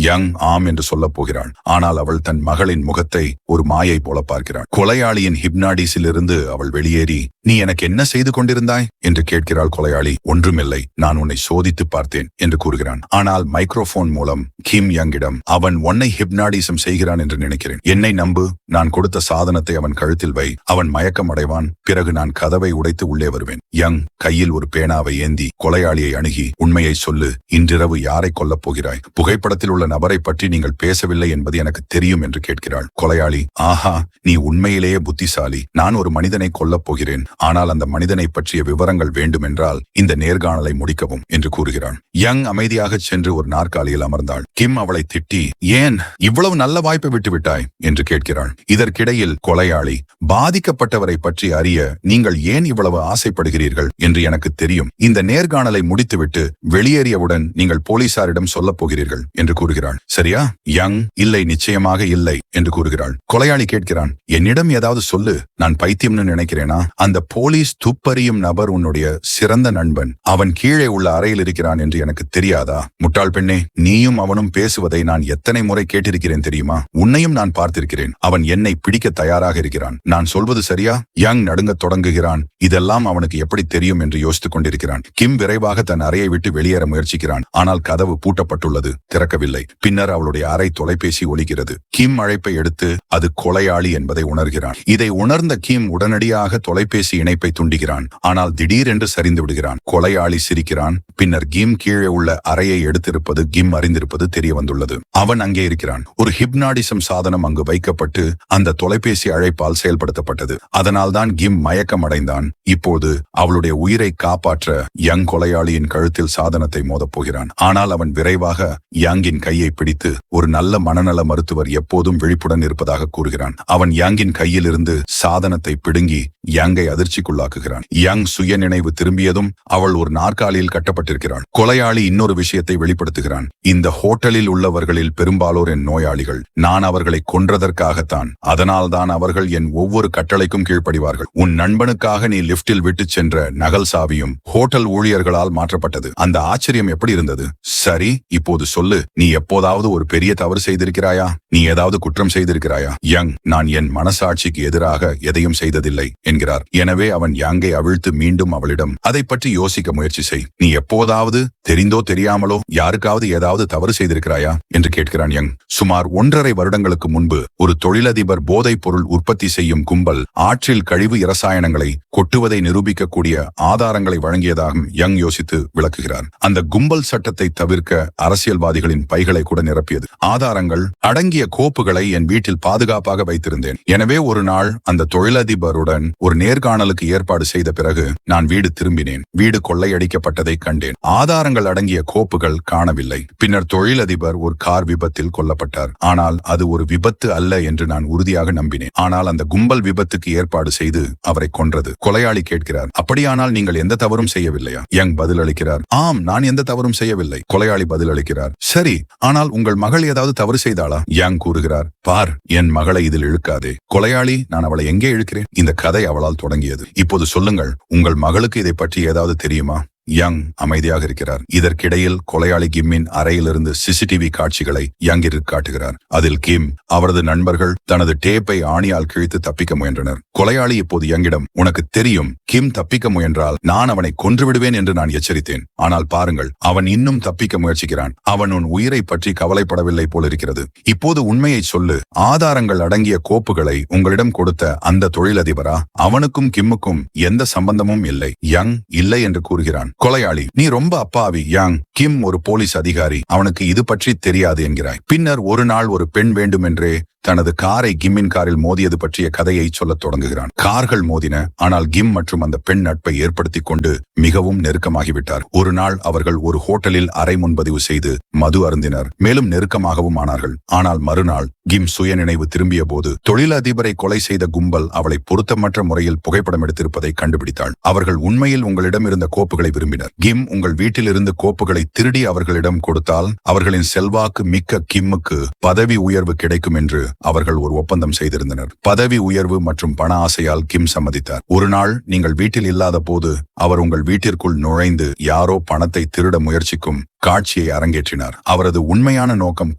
யங் ஆம் என்று சொல்லப் போகிறாள். ஆனால் அவள் தன் மகளின் முகத்தை ஒரு மாயை போல பார்க்கிறாள். கொலையாளியின் ஹிப்னாடிஸில் இருந்து அவள் வெளியேறி, நீ எனக்கு என்ன செய்து கொண்டிருந்தாய் என்று கேட்கிறாள். கொலையாளி, ஒன்றுமில்லை, நான் உன்னை சோதித்து பார்த்தேன் என்று கூறுகிறான். ஆனால் மைக்ரோபோன் மூலம் கிம் யங்கிடம், அவன் உன்னை ஹிப்னாடிசம் செய்கிறான் என்று நினைக்கிறேன், என்னை நம்பு, நான் கொடுத்த சாதனத்தை அவன் கழுத்தில் வை, அவன் மயக்கம் அடைவான், பிறகு நான் கதவை உடைத்து உள்ளே வருவேன். யங் கையில் ஒரு பேனாவை ஏந்தி கொலையாளியை அணுகி, உண்மையை சொல்லு, இன்றிரவு யாரை கொல்லப் போகிறாய்? புகைப்படத்தில் உள்ள நபரை பற்றி நீங்கள் பேசவில்லை என்பது எனக்கு தெரியும் என்று கேட்கிறாள். கொலையாளி, ஆஹா, நீ உண்மையிலேயே புத்திசாலி, நான் ஒரு மனிதனை கொல்லப் போகிறேன், ஆனால் அந்த மனிதனை பற்றிய விவரங்கள் வேண்டுமென்றால் இந்த நேர்காணலை முடிக்கவும் என்று கூறுகிறாள். யங் அமைதியாக சென்று ஒரு நாற்காலியில் அமர்ந்தாள். கிம் அவளை திட்டி, ஏன் இவ்வளவு நல்ல வாய்ப்பை விட்டுவிட்டாய் என்று கேட்கிறாள். இதற்கிடையில் கொலையாளி, பாதிக்கப்பட்டவரை பற்றி அறிய நீங்கள் ஏன் இவ்வளவு ஆசைப்படுகிறீர்கள் என்று எனக்கு தெரியும், இந்த நேர்காணலை முடித்துவிட்டு வெளியேறியவுடன் நீங்கள் போலீசாரிடம் சொல்லப் போகிறீர்கள் என்று கூறுகிறாள். சரியா? யங், இல்லை, நிச்சயமாக இல்லை என்று கூறுகிறாள். கொலையாளி கேட்கிறான், என்னிடம் ஏதாவது சொல்லு, நான் பைத்தியம்னு நினைக்கிறேனா? அந்த போலீஸ் துப்பறியும் நபர் உன்னுடைய சிறந்த நண்பன், அவன் கீழே உள்ள அறையில் இருக்கிறான் என்று எனக்கு தெரியாதா? முட்டாள் பெண்ணே, நீயும் அவனும் பேசுவதை நான் எத்தனை முறை கேட்டிருக்கிறேன் தெரியுமா? உன்னையும் நான் பார்த்திருக்கிறேன். அவன் என்னை பிடிக்க தயாராக இருக்கிறான். நான் சொல்வது சரியா? யங் நடுங்கத் தொடங்குகிறான். இதெல்லாம் அவனுக்கு எப்படி தெரியும் என்று யோசித்துக் கொண்டிருக்கிறான். கிம் விரைவாக தன் அறையை விட்டு வெளியேற முயற்சிக்கிறான். ஆனால் கதவு பூட்டப்பட்டுள்ளது, திறக்கவில்லை. பின்னர் அவளுடைய அறை தொலைபேசி ஒலிக்கிறது. கிம் அழைப்பை எடுத்து அது கொலையாளி என்பதை உணர்கிறான். இதை உணர்ந்த கிம் உடனடியாக தொலைபேசி இணைப்பை துண்டிக்கிறான். ஆனால் திடீரென்று சரிந்து விடுகிறான். கொலையாளி சிரிக்கிறான். பின்னர் கிம் கீழே உள்ள அறையை எடுத்திருப்பது கிம் அறிந்திருப்பது தெரிய வந்துள்ளது. அவன் அங்கே இருக்கிறான். ஒரு ஹிப்னாடிசம் சாதனம் அங்கு வைக்கப்பட்டு அந்த தொலைபேசி அழைப்பால் செயல்படுத்தப்பட்டது. அதனால்தான் கிம் மயக்கம் அடைந்தான். இப்போது அவளுடைய உயிரை காப்பாற்ற யங் கொலையாளியின் கழுத்தில் சாதனத்தை மோதப் போகிறான். ஆனால் அவன் விரைவாக யாங்கின் கையை பிடித்து, ஒரு நல்ல மனநல மருத்துவர் எப்போதும் விழிப்புடன் இருப்பதாக கூறுகிறான். அவன் யாங்கின் கையில் இருந்து சாதனத்தை பிடுங்கி யாங்கை அதிர்ச்சிக்குள்ளாக்குகிறான். யங் சுய நினைவு திரும்பியதும் அவள் ஒரு நாற்காலியில் கட்டப்பட்டிருக்கிறாள். கொலையாளி இன்னொரு விஷயத்தை வெளிப்படுத்துகிறான். இந்த ஹோட்டலில் உள்ளவர்களில் பெரும்பாலோர் என் நோயாளிகள். நான் அவர்களை கொன்றதற்காகத்தான். அதனால்தான் அவர்கள் என் ஒவ்வொரு கட்டளைக்கும் கீழ்ப்படிவார்கள். உன் நண்பனுக்காக நீ லிப்டில் விட்டு சென்ற நகல் சாவியும் ஹோட்டல் ஊழியர்களால் மாற்றப்பட்டது. அந்த ஆச்சரியம் எப்படி இருந்தது? சரி, இப்போது சொல்லு, நீ எப்போதாவது ஒரு பெரிய தவறு செய்திருக்கிறாயா? நீ ஏதாவது குற்றம் செய்திருக்கிறாயா? யங், நான் என் மனசாட்சிக்கு எதிராக எதையும் செய்ததில்லை என்கிறார். எனவே அவன் யாங்கை அவிழ்த்து மீண்டும் அவளிடம், அதை பற்றி யோசிக்க முயற்சி செய். நீ எப்போதாவது தெரிந்தோ தெரியாமலோ யாருக்காவது ஏதாவது தவறு செய்திருக்கிறாயா என்று கேட்கிறான் யங். சுமார் 1.5 வருடங்களுக்கு முன்பு ஒரு தொழிலதிபர் போதைப் பொருள் உற்பத்தி செய்யும் கும்பல் ஆற்றில் கழிவு இரசாயனங்களை கொட்டுவதை நிரூபிக்கக்கூடிய ஆதாரங்களை வழங்கியதாகவும் யங் யோசித்து விளக்குகிறார். அந்த கும்பல் சட்டத்தை தவிர்க்க அரசியல்வாதிகளின் பைகளை கூட நிரப்பியது. ஆதாரங்கள் அடங்கிய கோப்புகளை என் வீட்டில் பாதுகாப்பாக வைத்திருந்தேன். எனவே ஒரு நாள் அந்த தொழிலதிபருடன் ஒரு நேர்காணலுக்கு ஏற்பாடு செய்த பிறகு நான் வீடு திரும்பினேன். வீடு கொள்ளையடிக்கப்பட்டதை கண்டேன். ஆதாரங்கள் அடங்கிய கோப்புகள் காணவில்லை. பின்னர் தொழிலதிபர் ஒரு கார் விபத்தில் கொல்லப்பட்டார். ஆனால் அது ஒரு விபத்து அல்ல என்று நான் உறுதியாக நம்பினேன். ஆனால் அந்த கும்பல் விபத்துக்கு ஏற்பாடு செய்து அவரை கொன்றது. கொலையாளி கேட்கிறார், அப்படியானால் நீங்கள் எந்த தவறும் செய்யவில்லையா? யங் பதில் அளிக்கிறார், ஆம், நான் எந்த தவறும் செய்யவில்லை. கொலையாளி பதில் அளிக்கிறார், சரி, ஆனால் உங்கள் மகள் ஏதாவது தவறு செய்தாளா? யங் கூறுகிறார், பார், என் மகளை இதில் இழுக்காதே. கொலையாளி, நான் அவளை எங்கே இழுக்கிறேன்? இந்த கதை அவளால் தொடங்கியது. இப்போது சொல்லுங்கள், உங்கள் மகளுக்கு இதை பற்றி ஏதாவது தெரியுமா? யங் அமைதியாக இருக்கிறார். இதற்கிடையில் கொலையாளி கிம்மின் அறையிலிருந்து சிசிடிவி காட்சிகளை யங்கிற்கு காட்டுகிறார். அதில் கிம் அவரது நண்பர்கள் தனது டேப்பை ஆணியால் கிழித்து தப்பிக்க முயன்றனர். கொலையாளி இப்போது யங்கிடம், உனக்கு தெரியும், கிம் தப்பிக்க முயன்றால் நான் அவனை கொன்றுவிடுவேன் என்று நான் எச்சரித்தேன். ஆனால் பாருங்கள், அவன் இன்னும் தப்பிக்க முயற்சிக்கிறான். அவன் உன் உயிரை பற்றி கவலைப்படவில்லை போலிருக்கிறது. இப்போது உண்மையை சொல்லு, ஆதாரங்கள் அடங்கிய கோப்புகளை உங்களிடம் கொடுத்த அந்த தொழிலதிபரா? அவனுக்கும் கிம்முக்கும் எந்த சம்பந்தமும் இல்லை. யங் இல்லை என்று கூறுகிறான். கொலையாளி, நீ ரொம்ப அப்பாவி. யங், கிம் ஒரு போலீஸ் அதிகாரி, அவனுக்கு இது பற்றி தெரியாது என்கிறாய். பின்னர் ஒரு நாள் ஒரு பெண் வேண்டுமென்றே தனது காரை கிம்மின் காரில் மோதியது பற்றிய கதையை சொல்லத் தொடங்குகிறான். கார்கள் மோதின, ஆனால் கிம் மற்றும் அந்த பெண் நட்பை ஏற்படுத்திக் கொண்டு மிகவும் நெருக்கமாகிவிட்டார். ஒரு நாள் அவர்கள் ஒரு ஹோட்டலில் அறை முன்பதிவு செய்து மது அருந்தினர். மேலும் நெருக்கமாகவும் ஆனார்கள். ஆனால் மறுநாள் கிம் சுயநினைவு திரும்பிய போது தொழிலதிபரை கொலை செய்த கும்பல் அவளை பொருத்தமற்ற முறையில் புகைப்படம் எடுத்திருப்பதை கண்டுபிடித்தாள். அவர்கள் உண்மையில் உங்களிடம் இருந்த கோப்புகளை விரும்பினர். கிம் உங்கள் வீட்டில் இருந்து கோப்புகளை திருடி அவர்களிடம் கொடுத்தால் அவர்களின் செல்வாக்கு மிக்க கிம்முக்கு பதவி உயர்வு கிடைக்கும் என்று அவர்கள் ஒரு ஒப்பந்தம் செய்திருந்தனர். பதவி உயர்வு மற்றும் பண ஆசையால் கிம் சம்மதித்தார். ஒரு நாள் நீங்கள் வீட்டில் இல்லாத போது அவர் உங்கள் வீட்டிற்குள் நுழைந்து யாரோ பணத்தை திருட முயற்சிக்கும் காட்சியை அரங்கேற்றினார். அவரது உண்மையான நோக்கம்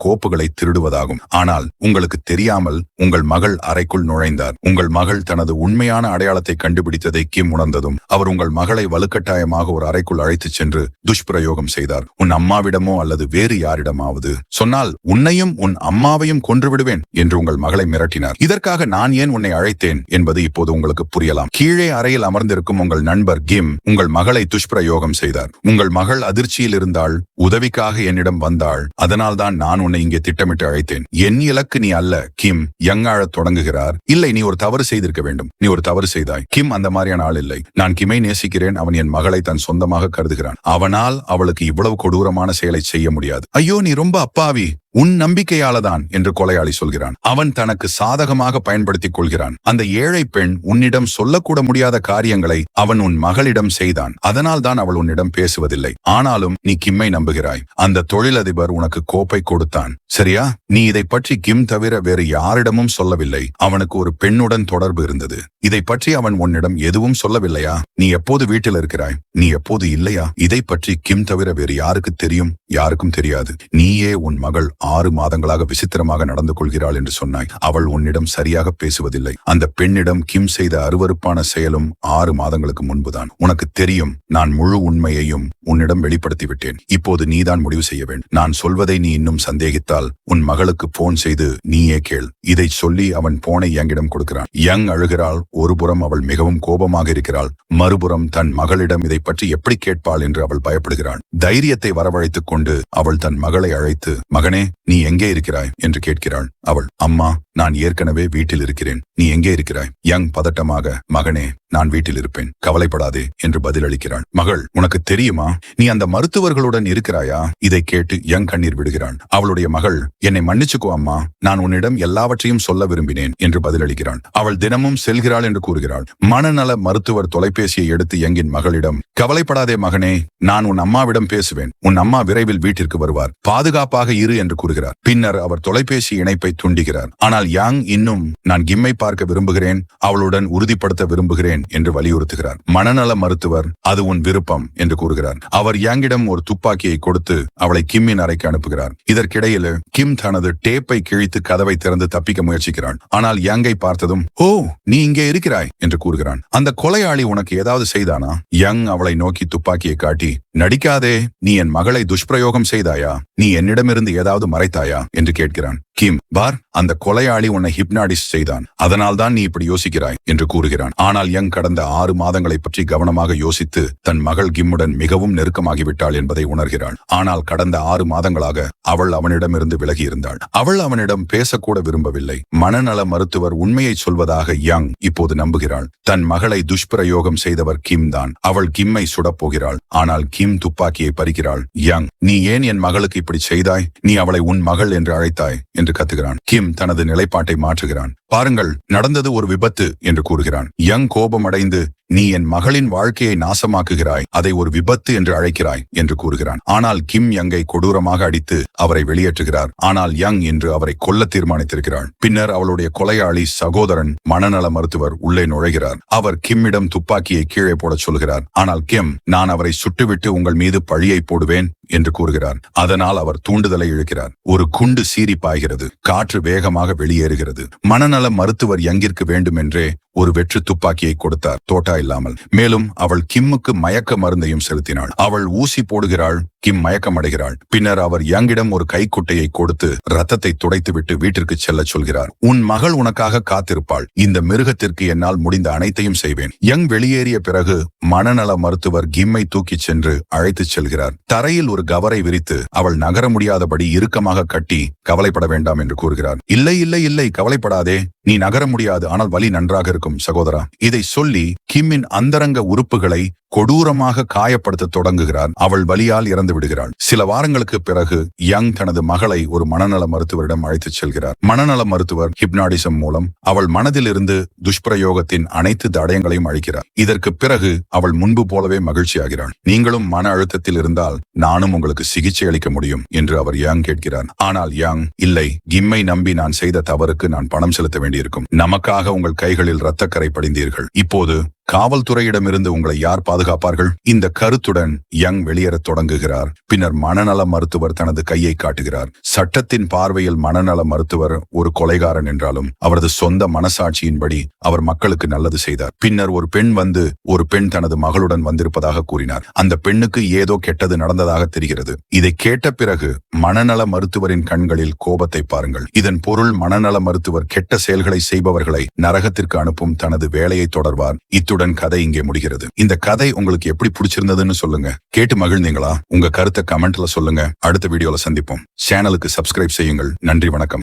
கோப்புகளை திருடுவதாகும். ஆனால் உங்களுக்கு தெரியாமல் உங்கள் மகள் அறைக்குள் நுழைந்தார். உங்கள் மகள் தனது உண்மையான அடையாளத்தை கண்டுபிடித்ததை கிம் உணர்ந்ததும் அவர் உங்கள் மகளை வலுக்கட்டாயமாக ஒரு அறைக்குள் அழைத்துச் சென்று துஷ்பிரயோகம் செய்தார். உன் அம்மாவிடமோ அல்லது வேறு யாரிடமாவது சொன்னால் உன்னையும் உன் அம்மாவையும் கொன்று விடுவேன் என்று உங்கள் மகளை மிரட்டினார். இதற்காக நான் ஏன் உன்னை அழைத்தேன் என்பது இப்போது உங்களுக்கு புரியலாம். கீழே அறையில் அமர்ந்திருக்கும் உங்கள் நண்பர் கிம் உங்கள் மகளை துஷ்பிரயோகம் செய்தார். உங்கள் மகள் அதிர்ச்சியில் இருந்தால் உதவிக்காக என்னிடம் வந்தாள். அதனால்தான் நான் உன்னை இங்கே திட்டமிட்டு அழைத்தேன். என் இலக்கு நீ அல்ல. கிம் யங் அழத் தொடங்குகிறார். இல்லை, நீ ஒரு தவறு செய்திருக்க வேண்டும். நீ ஒரு தவறு செய்தாய். கிம் அந்த மாதிரியான ஆள் இல்லை. நான் கிம்மை நேசிக்கிறேன். அவன் என் மகளை தன் சொந்தமாக கருதுகிறான். அவனால் அவளுக்கு இவ்வளவு கொடூரமான செயலை செய்ய முடியாது. ஐயோ, நீ ரொம்ப அப்பாவி. உன் நம்பிக்கையாலதான் என்று கொலையாளி சொல்கிறான். அவன் தனக்கு சாதகமாக பயன்படுத்திக் கொள்கிறான். அந்த ஏழை பெண் உன்னிடம் சொல்லக்கூட முடியாத காரியங்களை அவன் உன் மகளிடம் செய்தான். அதனால் தான் அவள் உன்னிடம் பேசுவதில்லை. ஆனாலும் நீ கிம்மை நம்புகிறாய். அந்த தொழிலதிபர் உனக்கு கோப்பை கொடுத்தான், சரியா? நீ இதை பற்றி கிம் தவிர வேறு யாரிடமும் சொல்லவில்லை. அவனுக்கு ஒரு பெண்ணுடன் தொடர்பு இருந்தது. இதை பற்றி அவன் உன்னிடம் எதுவும் சொல்லவில்லையா? நீ எப்போது வீட்டில் இருக்கிறாய்? நீ எப்போது இல்லையா? இதை பற்றி கிம் தவிர வேறு யாருக்கு தெரியும்? யாருக்கும் தெரியாது. நீயே உன் மகள் 6 மாதங்களாக விசித்திரமாக நடந்து கொள்கிறாள் என்று சொன்னாய். அவள் உன்னிடம் சரியாக பேசுவதில்லை. அந்த பெண்ணிடம் கிம் செய்த அருவருப்பான செயலும் 6 மாதங்களுக்கு முன்புதான். உனக்கு தெரியும், நான் முழு உண்மையையும் உன்னிடம் வெளிப்படுத்தி விட்டேன். இப்போது நீதான் முடிவு செய்ய வேண்டும். நான் சொல்வதை நீ இன்னும் சந்தேகித்தால் உன் மகளுக்கு போன் செய்து நீயே கேள். இதை சொல்லி அவன் போனை யங்கிடம் கொடுக்கிறான். யங் அழுகிறாள். ஒருபுறம் அவள் மிகவும் கோபமாக இருக்கிறாள். மறுபுறம் தன் மகளிடம் இதை பற்றி எப்படி கேட்பாள் என்று அவள் பயப்படுகிறாள். தைரியத்தை வரவழைத்துக் கொண்டு அவள் தன் மகளை அழைத்து, மகனே, நீ எங்கே இருக்கிறாய் என்று கேட்கிறாள். அவள், அம்மா, நான் ஏற்கனவே வீட்டில் இருக்கிறேன். நீ எங்கே இருக்கிறாய்? யங் பதட்டமாக, மகனே, நான் வீட்டில் இருப்பேன், கவலைப்படாதே என்று பதிலளிக்கிறாள். மகள், உனக்கு தெரியுமா, நீ அந்த மருத்துவர்களுடன் இருக்கிறாயா? இதை கேட்டு யங் கண்ணீர் விடுகிறாள். அவளுடைய மகள், என்னை மன்னிச்சுக்கோ அம்மா, நான் உன்னிடம் எல்லாவற்றையும் சொல்ல விரும்பினேன் என்று பதிலளிக்கிறாள். அவள் தினமும் செல்கிறாள் என்று கூறுகிறாள். மனநல மருத்துவர் தொலைபேசியை எடுத்து யங்கின் மகளிடம், கவலைப்படாதே மகனே, நான் உன் அம்மாவிடம் பேசுவேன். உன் அம்மா விரைவில் வீட்டிற்கு வருவார். பாதுகாப்பாக இரு என்று கூறுகிறார். பின்னர் அவர் தொலைபேசி இணைப்பை துண்டிக்கிறார். ஆனால் யங் இன்னும், நான் கிம்மை பார்க்க விரும்புகிறேன், அவளுடன் உறுதிப்படுத்த விரும்புகிறேன் என்று வலியுறுத்துகிறார். மனநல மருத்துவர், அது உன் விருப்பம் என்று கூறுகிறார். அவர் யங்கிடம் ஒரு துப்பாக்கியை கொடுத்து அவளை கிம்மின் அறைக்கு அனுப்புகிறார். இதற்கிடையில் கிம் தனது டேப்பை கிழித்து கதவை திறந்து தப்பிக்க முயற்சிக்கிறான். ஆனால் யங்கை பார்த்ததும், ஓ, நீ இங்கே இருக்கிறாய் என்று கூறுகிறான். அந்த கொலையாளி உனக்கு ஏதாவது செய்தானா? யங் அவளை நோக்கி துப்பாக்கியை காட்டி, நடிக்காதே, நீ என் மகளை துஷ்பிரயோகம் செய்தாயா? நீ என்னிடமிருந்து ஏதாவது மறைத்தாயா என்று கேட்கிறான். கிம், பார், அந்த கொலையாளி உன்னை ஹிப்னாடிஸ் செய்தான். அதனால் தான் நீ இப்படி யோசிக்கிறாய் என்று கூறுகிறான். ஆனால் யங் கடந்த 6 மாதங்களை பற்றி கவனமாக யோசித்து தன் மகள் கிம்முடன் மிகவும் நெருக்கமாகிவிட்டாள் என்பதை உணர்கிறாள். ஆனால் கடந்த 6 மாதங்களாக அவள் அவனிடமிருந்து விலகி இருந்தாள். அவள் அவனிடம் பேசக்கூட விரும்பவில்லை. மனநல மருத்துவர் உண்மையை சொல்வதாக யங் இப்போது நம்புகிறாள். தன் மகளை துஷ்பிரயோகம் செய்தவர் கிம் தான். அவள் கிம்மை சுடப்போகிறாள். ஆனால் கிம் துப்பாக்கியை பறிக்கிறாள். யங், நீ ஏன் என் மகளுக்கு இப்படி செய்தாய்? நீ அவளை உன் மகள் என்று அழைத்தாய் என்று கத்துகிறான். கிம் தனது நிலைப்பாட்டை மாற்றுகிறான். பாருங்கள், நடந்தது ஒரு விபத்து என்று கூறுகிறான். யங் கோபமடைந்து, நீ என் மகளின் வாழ்க்கையை நாசமாக்குகிறாய், அதை ஒரு விபத்து என்று அழைக்கிறாய் என்று கூறுகிறான். ஆனால் கிம் யங்கை கொடூரமாக அடித்து அவரை வெளியேற்றுகிறார். ஆனால் யங் இன்று அவரை கொல்ல தீர்மானித்திருக்கிறாள். பின்னர் அவளுடைய கொலையாளி சகோதரன் மனநல மருத்துவர் உள்ளே நுழைகிறார். அவர் கிம்மிடம் துப்பாக்கியை கீழே போடச் சொல்கிறார். ஆனால் கிம், நான் அவரை சுட்டுவிட்டு உங்கள் மீது பழியை போடுவேன் என்று கூறுகிறார். அதனால் அவர் தூண்டுதலை இழுக்கிறார். ஒரு குண்டு சீறி பாய்கிறது. காற்று வேகமாக வெளியேறுகிறது. மனநல மருத்துவர் யங்கிற்கு வேண்டுமென்றே ஒரு வெற்று துப்பாக்கியை கொடுத்தார், தோட்டா இல்லாமல். மேலும் அவள் கிம்முக்கு மயக்க மருந்தையும் செலுத்தினாள். அவள் ஊசி போடுகிறாள். கிம் மயக்கமடைகிறாள். பின்னர் அவர் யங்கிடம் ஒரு கைக்குட்டையை கொடுத்து ரத்தத்தை துடைத்துவிட்டு வீட்டிற்கு செல்ல சொல்கிறார். உன் மகள் உனக்காக காத்திருப்பாள். இந்த மிருகத்திற்கு என்னால் முடிந்த அனைத்தையும் செய்வேன். யங் வெளியேறிய பிறகு மனநல மருத்துவர் கிம்மை தூக்கிச் சென்று அழைத்துச் செல்கிறார். தரையில் ஒரு கவரை விரித்து அவள் நகர முடியாதபடி இறுக்கமாக கட்டி, கவலைப்பட வேண்டாம் என்று கூறுகிறார். இல்லை இல்லை இல்லை, கவலைப்படாதே, நீ நகர முடியாது, ஆனால் வலி நன்றாக இருக்கும் சகோதரா. இதை சொல்லி கிம்மின் அந்தரங்க உறுப்புகளை கொடூரமாக காயப்படுத்த தொடங்குகிறார். அவள் வலியால் இறந்து விடுகிறாள். சில வாரங்களுக்கு பிறகு யங் தனது மகளை ஒரு மனநல மருத்துவரிடம் அழைத்துச் செல்கிறார். மனநல மருத்துவர் ஹிப்னாடிசம் மூலம் அவள் மனதில் இருந்து துஷ்பிரயோகத்தின் அனைத்து தடயங்களையும் அழிக்கிறார். இதற்கு பிறகு அவள் முன்பு போலவே மகிழ்ச்சியாகிறாள். நீங்களும் மன அழுத்தத்தில் இருந்தால் நானும் உங்களுக்கு சிகிச்சை அளிக்க முடியும் என்று அவர் யங் கேட்கிறார். ஆனால் யங், இல்லை, கிம்மை நம்பி நான் செய்த தவறுக்கு நான் பணம் செலுத்த வேண்டியிருக்கும். நமக்காக உங்கள் கைகளில் இரத்தக்கரை படிந்தீர்கள். இப்போது காவல்துறையிடமிருந்து உங்களை யார் பாதுகாப்பார்கள்? இந்த கருத்துடன் யங் வெளியேறத் தொடங்குகிறார். பின்னர் மனநல மருத்துவர் தனது கையை காட்டுகிறார். சட்டத்தின் பார்வையில் மனநல மருத்துவர் ஒரு கொலைகாரன் என்றாலும் அவரது சொந்த மனசாட்சியின்படி அவர் மக்களுக்கு நல்லது செய்தார். பின்னர் ஒரு பெண் தனது மகளுடன் வந்திருப்பதாக கூறினார். அந்த பெண்ணுக்கு ஏதோ கெட்டது நடந்ததாக தெரிகிறது. இதை கேட்ட பிறகு மனநல மருத்துவரின் கண்களில் கோபத்தை பாருங்கள். இதன் பொருள் மனநல மருத்துவர் கெட்ட செயல்களை செய்பவர்களை நரகத்திற்கு அனுப்பும் தனது வேலையை தொடர்வார். இத்துடன் கதை இங்கே முடிகிறது. இந்த கதை உங்களுக்கு எப்படி பிடிச்சிருந்ததுன்னு சொல்லுங்க. கேட்டு மகிழ்ந்தீங்களா? உங்க கருத்தை கமெண்ட்ல சொல்லுங்க. அடுத்த வீடியோல சந்திப்போம். சேனலுக்கு சப்ஸ்கிரைப் செய்யுங்கள். நன்றி, வணக்கம்.